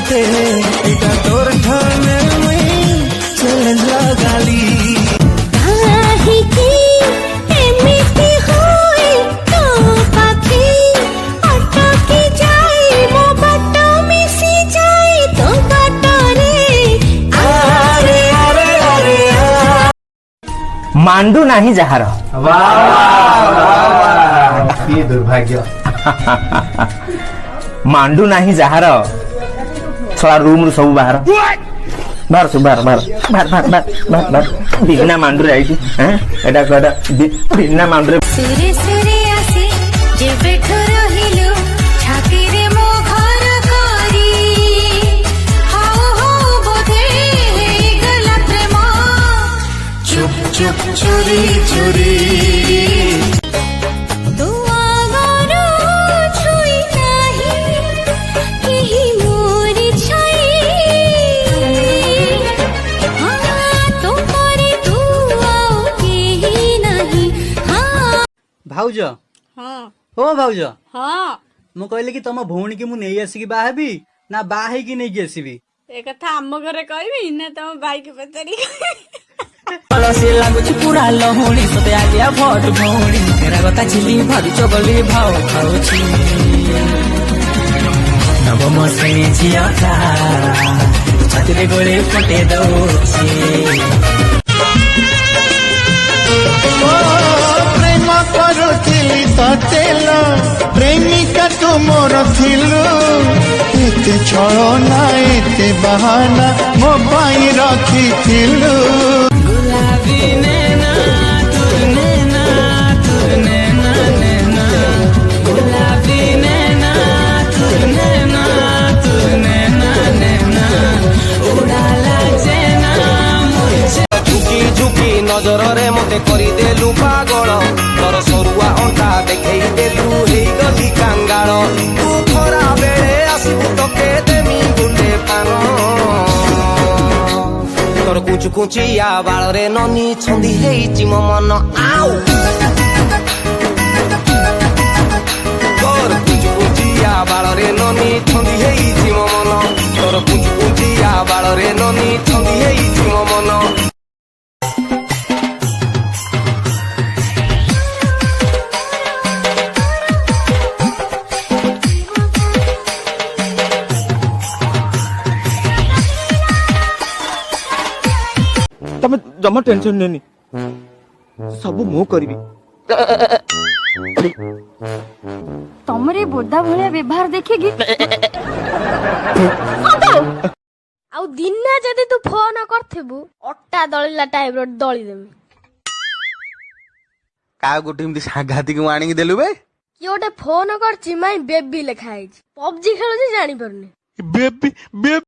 बाटे इटा तोर ठाने में चैलेंज लगाली काहे की एमिति होई तो पाखी अटकी जाए मो बाट मिसी जाए तो बाट रे अरे अरे अरे मांडू नाही जहार कि दुर्भाग्य मांडू नाही जहार छड़ा रूम रु सब बाहर बाहर सब बाहर बाहर बाहर बाहर बाहर बाहर बिना मांडू रे आइती हैं एटा कोडा बिना मांडू रे सुरे सुरे आसी जेबे रहिलु छाती रे मो घर करी हाउ हाउ बोधे गला प्रेम चुप चुप चोरी चोरी भाउज हाँ हो भाउज हाँ मु कहले कि तम भौणी की मु नहीं आसिकी बाहेबी ना बाहे की नहीं आसीबी ए कथा आम घरे कहबी ना तम भाई के पचारी से लागुची पुरा लहुणी सते आलिया भट भौणी तेरा कथा छिली भारी चगली भाव खाउची नवम श्रेणी झियाटा छातीरे गोळे फटे दउची प्रेम करुथिली तेल प्रेमिका तू मोर थिलु एते छळना एते बहाना मो पाई रखिथिलु गुलाबी नैना तू नैना नैना गुलाबी नैना तू नैना उड़ाला जेना झुकी झुकी नजर रे मते करी देलु पागल तोर सरुआ अंटा देखई देलु हेई गली कांगाल तू खरा बेले आसु तके देमी गुटे पान तोर कुछ कुचिया बाल रे ननी छंदी हेई मो मन आउ तोर कुछ कुचिया बाल रे ननी छंदी हेई मो मन तोर कुछ कुचिया बाल रे ननी छंदी हेई मो मन तमे जमा टेंशन नेनी सब मु करबी तमरे बोदा भलिया व्यवहार देखेगी आउ दिने जदि तू फोन करथिबु अट्टा दळिला टाइप रो दळी देमी का गोटे एमती सांघातिक आणी देलु बे कि ओटे फोन करछि माई बेबी लेखा आइछि पबजी खेलुछि जानि परनी बेबी